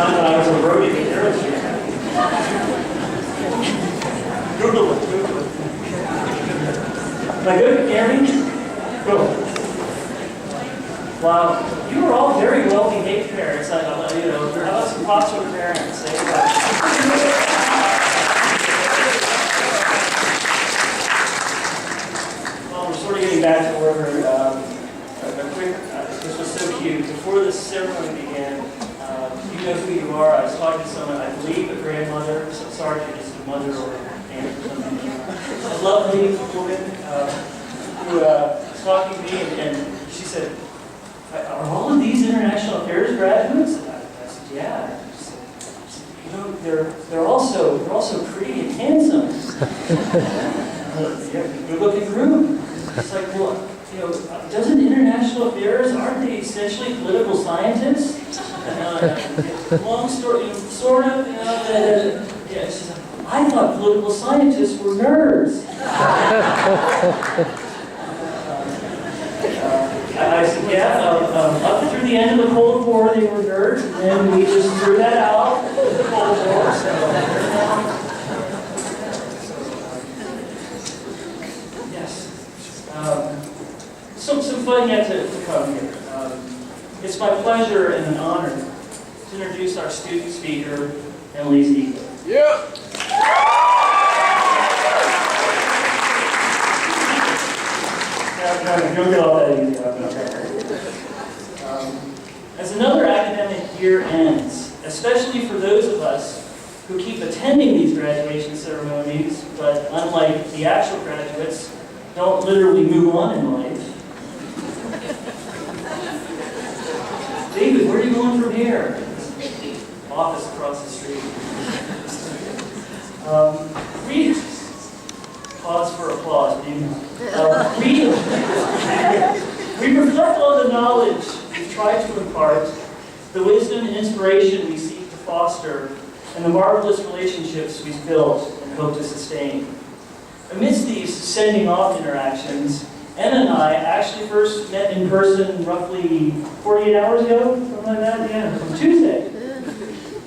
time when I was a roadie in Arizona. Google it. Am I good? Hear me? Cool. Wow, you are all very well-behaved parents. How about some foster parents? Well, we're sort of getting back to order. This was so cute. Before this ceremony began, you know who you are. I was talking to someone, I believe a grandmother, sergeant is a mother or aunt or something. A lovely woman who was talking to me, and she said, "Are all of these international affairs graduates?" And I said, "Yeah." She said, "You know, they're also pretty and handsome. Good-looking group." It's like, well, doesn't international affairs, aren't they essentially political scientists? Long story, sort of, yeah, she's like, "I thought political scientists were nerds." I said, "Yeah, up through the end of the Cold War they were nerds, and then we just threw that out, the Cold War, so yes. Some fun yet to come here. It's my pleasure and an honor to introduce our student speaker, Emily Ziegler. Yeah! You'll get all that easy. As another academic year ends, especially for those of us who keep attending these graduation ceremonies, but unlike the actual graduates, don't literally move on in life. David, where are you going from here? Office across the street. Pause for applause. We reflect on the knowledge we've tried to impart, the wisdom and inspiration we seek to foster, and the marvelous relationships we've built and hope to sustain. Amidst these sending off interactions, Emma and I actually first met in person roughly 48 hours ago, something like that, yeah, on Tuesday.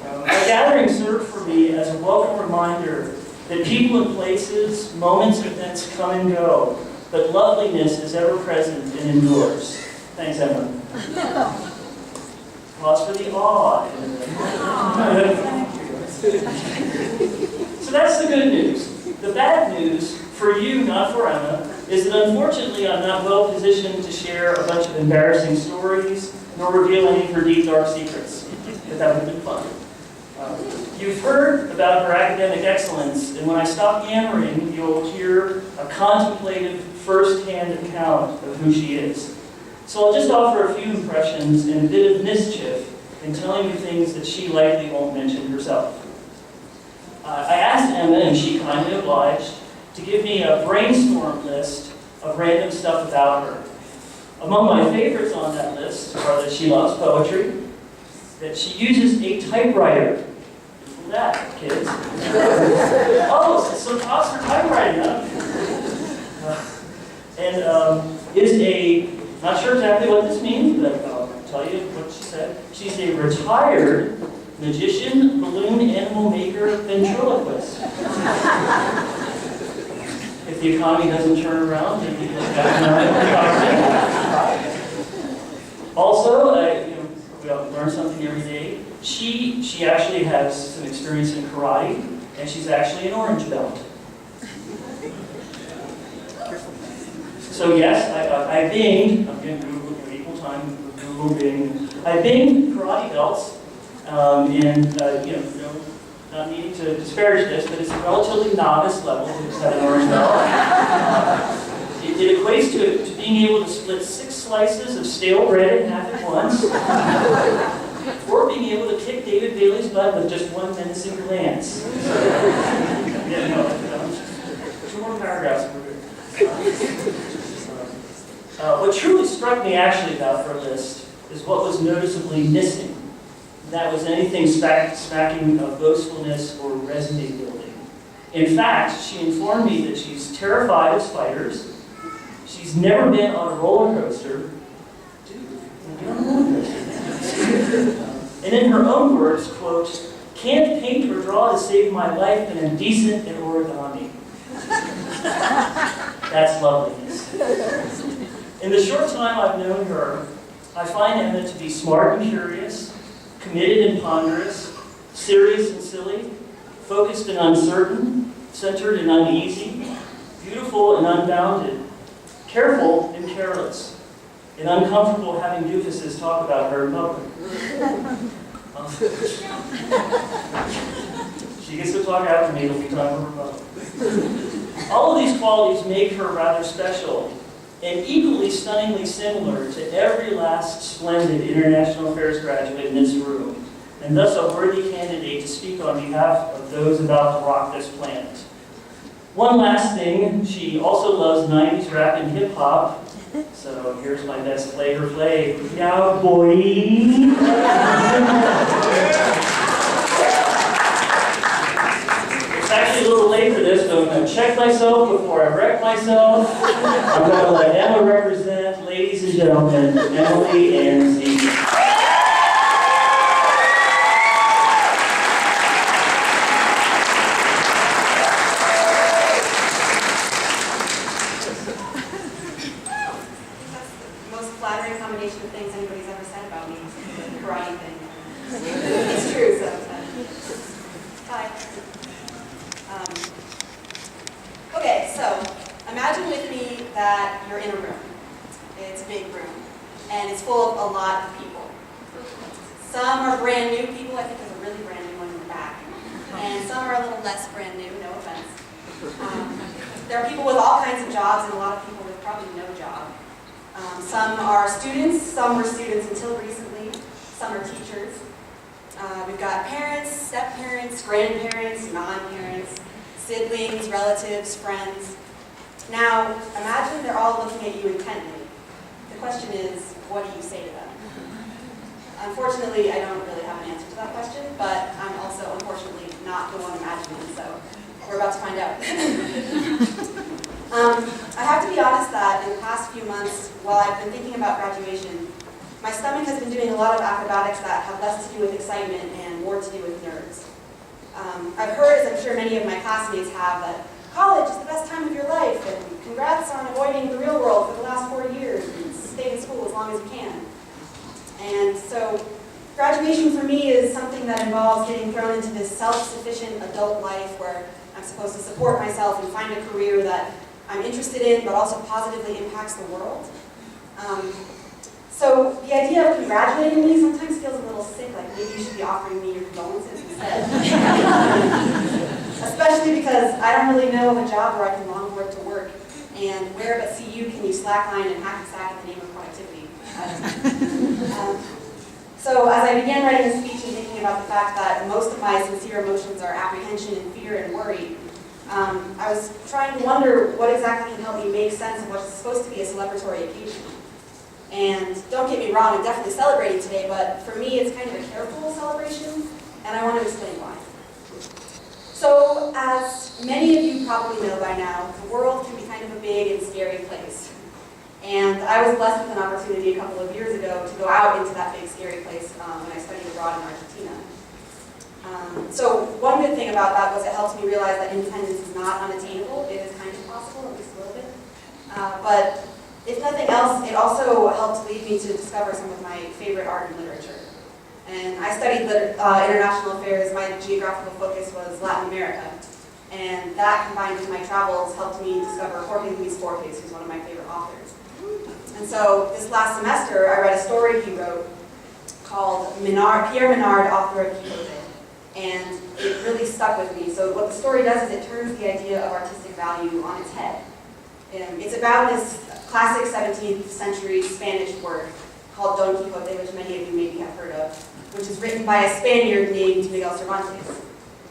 Our gathering served for me as a welcome reminder that people and places, moments and events come and go, but loveliness is ever present and endures. Thanks, Emma. Pause for the awe. So that's the good news. The bad news, for you, not for Emma, is that unfortunately I'm not well positioned to share a bunch of embarrassing stories, nor reveal any of her deep, dark secrets. But that would have been fun. You've heard about her academic excellence, and when I stop yammering, you'll hear a contemplative, first-hand account of who she is. So I'll just offer a few impressions and a bit of mischief in telling you things that she likely won't mention herself. I asked Emma, and she kindly obliged, to give me a brainstorm list of random stuff about her. Among my favorites on that list are that she loves poetry, that she uses a typewriter. That, kids. Oh, some props for typewriting, huh? And is a, not sure exactly what this means, but I'll tell you what she said. She's a retired magician, balloon animal maker, ventriloquist. If the economy doesn't turn around, maybe you look back now. Also, we all learn something every day. She actually has some experience in karate, and she's actually an orange belt. So yes, I binged, I'm going to Google equal time, Google Bing. I binged karate belts, not needing to disparage this, but it's a relatively novice level to just have an orange belt. It equates to being able to split 6 slices of stale bread in half at once, or being able to kick David Bailey's butt with just one menacing glance. Yeah, no, 2 more paragraphs and we're good. What truly struck me actually about her list is what was noticeably missing. That was anything smacking of boastfulness or resume building. In fact, she informed me that she's terrified of spiders. She's never been on a roller coaster. Dude, you're on a roller coaster. And in her own words, quote, "Can't paint or draw to save my life, and I'm decent at origami." That's loveliness. In the short time I've known her, I find Emma to be smart and curious, committed and ponderous, serious and silly, focused and uncertain, centered and uneasy, beautiful and unbounded, careful and careless, and uncomfortable having doofuses talk about her in public. She gets to talk after me, it'll be time for her public. All of these qualities make her rather special, and equally stunningly similar to every last splendid international affairs graduate in this room, and thus a worthy candidate to speak on behalf of those about to rock this planet. One last thing, she also loves 90s rap and hip hop, so here's my best flavor play. Yeah, boy! It's actually a little late for this, but I'm going to check myself before I wreck myself. I'm going to let Emma represent, ladies and gentlemen, Emily and Zeke. Of things anybody's ever said about me. Karate thing. It's true, so. Hi. Okay, so imagine with me that you're in a room. It's a big room, and it's full of a lot of people. Some are brand new people. I think there's a really brand new one in the back. And some are a little less brand new, no offense. There are people with all kinds of jobs, and a lot of people with probably no job. Some are students, some were students until recently, some are teachers. We've got parents, step-parents, grandparents, non-parents, siblings, relatives, friends. Now, imagine they're all looking at you intently. The question is, what do you say to them? Unfortunately, I don't really have an answer to that question, but I'm also, unfortunately, not the one imagining, so we're about to find out. I have to be honest that in the past few months, while I've been thinking about graduation, my stomach has been doing a lot of acrobatics that have less to do with excitement and more to do with nerves. I've heard, as I'm sure many of my classmates have, that college is the best time of your life, and congrats on avoiding the real world for the last 4 years, and stay in school as long as you can. And so, graduation for me is something that involves getting thrown into this self-sufficient adult life where I'm supposed to support myself and find a career that I'm interested in, but also positively impacts the world. So the idea of congratulating me sometimes feels a little sick, like maybe you should be offering me your condolences instead. Especially because I don't really know of a job where I can longboard to work, and where but CU can you slackline and hack and sack in the name of productivity. So as I began writing this speech and thinking about the fact that most of my sincere emotions are apprehension and fear and worry, I was trying to wonder what exactly can help me make sense of what's supposed to be a celebratory occasion. And don't get me wrong, I'm definitely celebrating today, but for me it's kind of a careful celebration, and I want to explain why. So, as many of you probably know by now, the world can be kind of a big and scary place. And I was blessed with an opportunity a couple of years ago to go out into that big, scary place when I studied abroad in Argentina. So one good thing about that was it helped me realize that independence is not unattainable. It is kind of possible, at least a little bit. But if nothing else, it also helped lead me to discover some of my favorite art and literature. And I studied international affairs. My geographical focus was Latin America. And that, combined with my travels, helped me discover Jorge Luis Borges, who's one of my favorite authors. And so this last semester, I read a story he wrote called Pierre Menard, author of Quixote. And it really stuck with me. So what the story does is it turns the idea of artistic value on its head. It's about this classic 17th century Spanish work called Don Quixote, which many of you maybe have heard of, which is written by a Spaniard named Miguel Cervantes.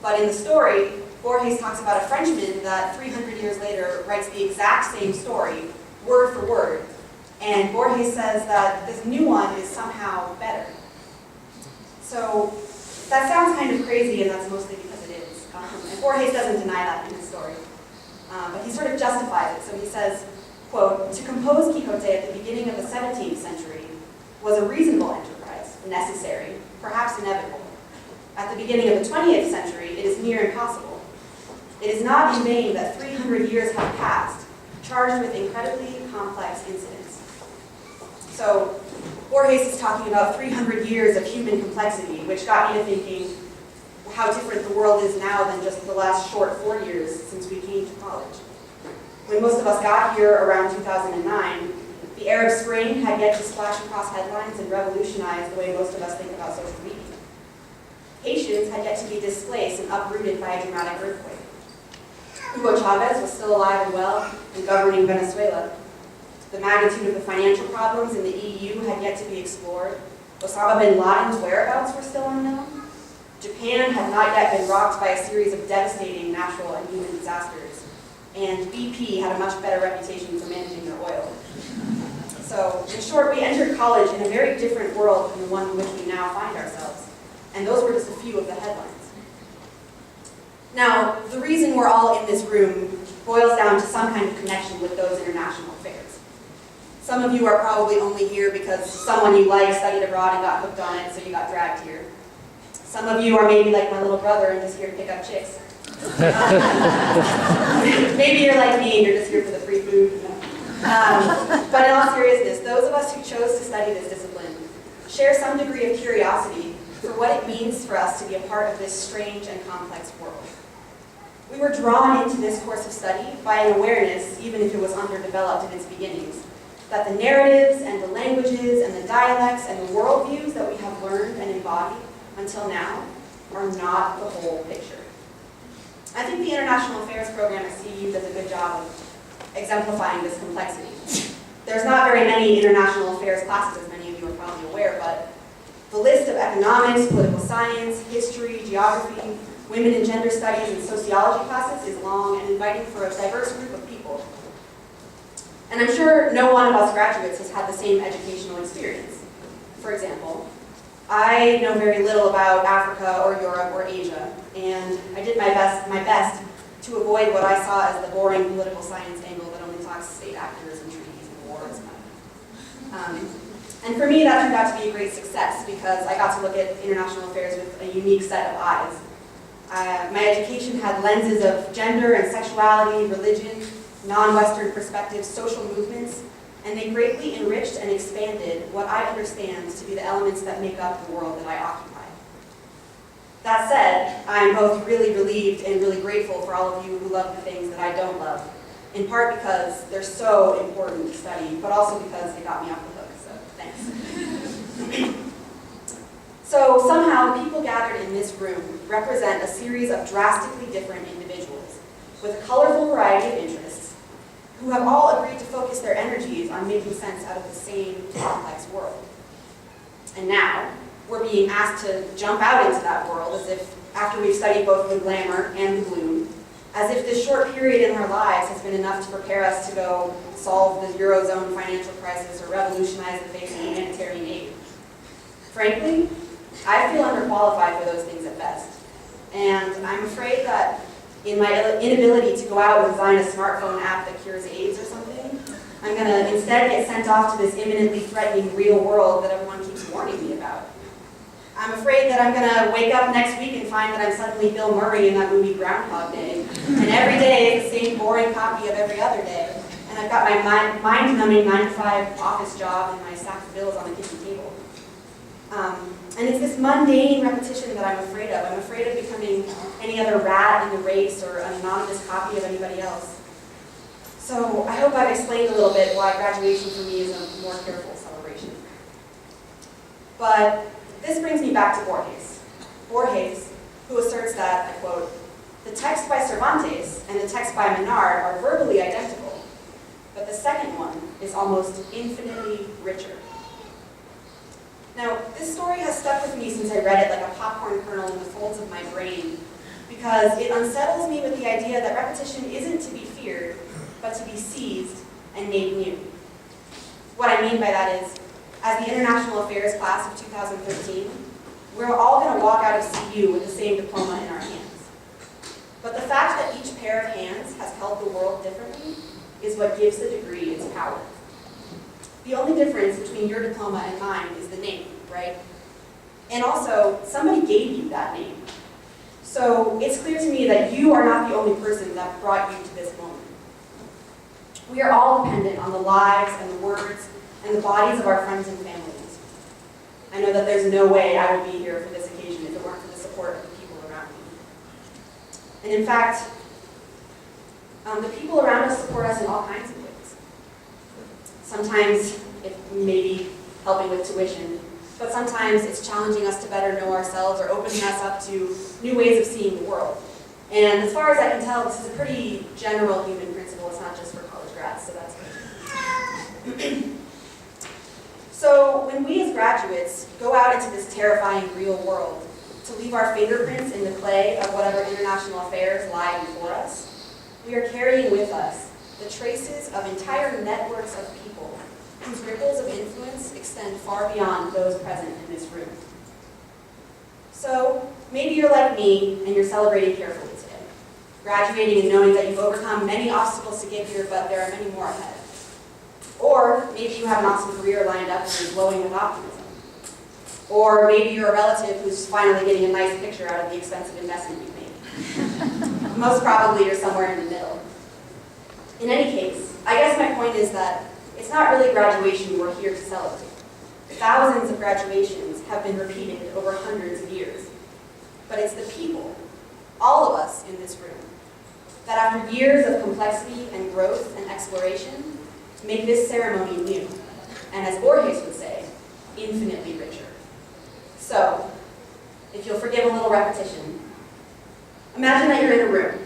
But in the story, Borges talks about a Frenchman that 300 years later writes the exact same story, word for word. And Borges says that this new one is somehow better. So that sounds kind of crazy, and that's mostly because it is. And Borges doesn't deny that in his story. But he sort of justifies it. So he says, quote, "To compose Quixote at the beginning of the 17th century was a reasonable enterprise, necessary, perhaps inevitable. At the beginning of the 20th century, it is near impossible. It is not in vain that 300 years have passed, charged with incredibly complex incidents. So, Borges is talking about 300 years of human complexity, which got me to thinking how different the world is now than just the last short 4 years since we came to college. When most of us got here around 2009, the Arab Spring had yet to splash across headlines and revolutionize the way most of us think about social media. Haitians had yet to be displaced and uprooted by a dramatic earthquake. Hugo Chavez was still alive and well and governing Venezuela. The magnitude of the financial problems in the EU had yet to be explored. Osama bin Laden's whereabouts were still unknown. Japan had not yet been rocked by a series of devastating natural and human disasters. And BP had a much better reputation for managing their oil. So, in short, we entered college in a very different world from the one in which we now find ourselves. And those were just a few of the headlines. Now, the reason we're all in this room boils down to some kind of connection with those international affairs. Some of you are probably only here because someone you like studied abroad and got hooked on it, so you got dragged here. Some of you are maybe like my little brother and just here to pick up chicks. Maybe you're like me and you're just here for the free food. But in all seriousness, those of us who chose to study this discipline share some degree of curiosity for what it means for us to be a part of this strange and complex world. We were drawn into this course of study by an awareness, even if it was underdeveloped in its beginnings, that the narratives and the languages and the dialects and the worldviews that we have learned and embodied until now are not the whole picture. I think the International Affairs program at CU does a good job of exemplifying this complexity. There's not very many international affairs classes, as many of you are probably aware, but the list of economics, political science, history, geography, women and gender studies, and sociology classes is long and inviting for a diverse group of people. And I'm sure no one of us graduates has had the same educational experience. For example, I know very little about Africa or Europe or Asia, and I did my best to avoid what I saw as the boring political science angle that only talks state actors and treaties and wars. And for me, that turned out to be a great success because I got to look at international affairs with a unique set of eyes. My education had lenses of gender and sexuality, religion, non-Western perspectives, social movements, and they greatly enriched and expanded what I understand to be the elements that make up the world that I occupy. That said, I'm both really relieved and really grateful for all of you who love the things that I don't love, in part because they're so important to study, but also because they got me off the hook, so thanks. So somehow, people gathered in this room represent a series of drastically different individuals with a colorful variety of interests who have all agreed to focus their energies on making sense out of the same complex world. And now, we're being asked to jump out into that world as if, after we've studied both the glamour and the gloom, as if this short period in our lives has been enough to prepare us to go solve the Eurozone financial crisis or revolutionize the face of humanitarian aid. Frankly, I feel underqualified for those things at best. And I'm afraid that in my inability to go out and design a smartphone app that cures AIDS or something, I'm going to instead get sent off to this imminently threatening real world that everyone keeps warning me about. I'm afraid that I'm going to wake up next week and find that I'm suddenly Bill Murray in that movie Groundhog Day, and every day is the same boring copy of every other day, and I've got my mind-numbing 9-to-5 office job and my stack of bills on the kitchen table. And it's this mundane repetition that I'm afraid of. I'm afraid of becoming any other rat in the race or an anonymous copy of anybody else. So I hope I've explained a little bit why graduation for me is a more careful celebration. But this brings me back to Borges. Borges, who asserts that, I quote, "The text by Cervantes and the text by Menard are verbally identical, but the second one is almost infinitely richer." Now, this story has stuck with me since I read it like a popcorn kernel in the folds of my brain, because it unsettles me with the idea that repetition isn't to be feared, but to be seized and made new. What I mean by that is, as the International Affairs class of 2013, we're all going to walk out of CU with the same diploma in our hands. But the fact that each pair of hands has held the world differently is what gives the degree its power. The only difference between your diploma and mine is the name, right? And also, somebody gave you that name. So it's clear to me that you are not the only person that brought you to this moment. We are all dependent on the lives and the words and the bodies of our friends and families. I know that there's no way I would be here for this occasion if it weren't for the support of the people around me. And in fact, the people around us support us in all kinds of ways. Sometimes it may be helping with tuition, but sometimes it's challenging us to better know ourselves or opening us up to new ways of seeing the world. And as far as I can tell, this is a pretty general human principle. It's not just for college grads, so that's good. So when we as graduates go out into this terrifying real world to leave our fingerprints in the clay of whatever international affairs lie before us, we are carrying with us the traces of entire networks of people whose ripples of influence extend far beyond those present in this room. So maybe you're like me and you're celebrating carefully today, graduating and knowing that you've overcome many obstacles to get here, but there are many more ahead. Or maybe you have an awesome career lined up and you're glowing with optimism. Or maybe you're a relative who's finally getting a nice picture out of the expensive investment you've made. Most probably you're somewhere in the middle. In any case, I guess my point is that it's not really graduation we're here to celebrate. Thousands of graduations have been repeated over hundreds of years. But it's the people, all of us in this room, that after years of complexity and growth and exploration, make this ceremony new, and as Borges would say, infinitely richer. So, if you'll forgive a little repetition, imagine that you're in a room.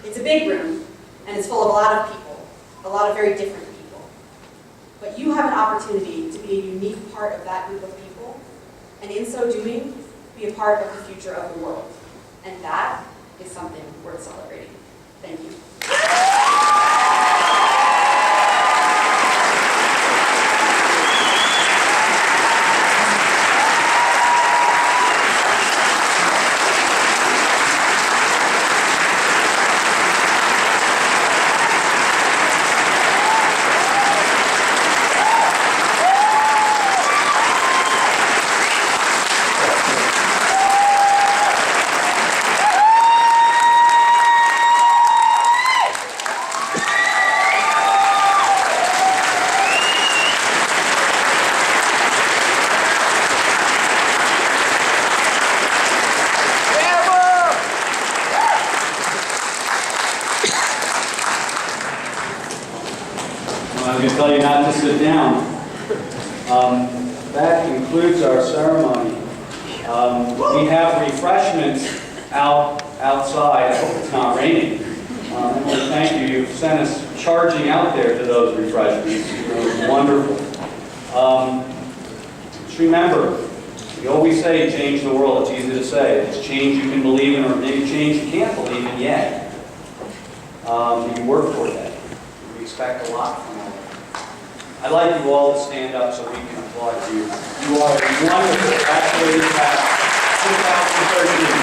It's a big room, and it's full of a lot of people, a lot of very different people. But you have an opportunity to be a unique part of that group of people, and in so doing, be a part of the future of the world. And that is something worth celebrating. Thank you. I'm going to tell you not to sit down. That concludes our ceremony. We have refreshments outside. I hope it's not raining. And we thank you. You've sent us charging out there to those refreshments. It was wonderful. Just remember, we always say change the world. It's easy to say. It's change you can believe in or maybe change you can't believe in yet. You work for that. We expect a lot from all of you. I'd like you all to stand up so we can applaud you. You are a wonderful graduating class 2013.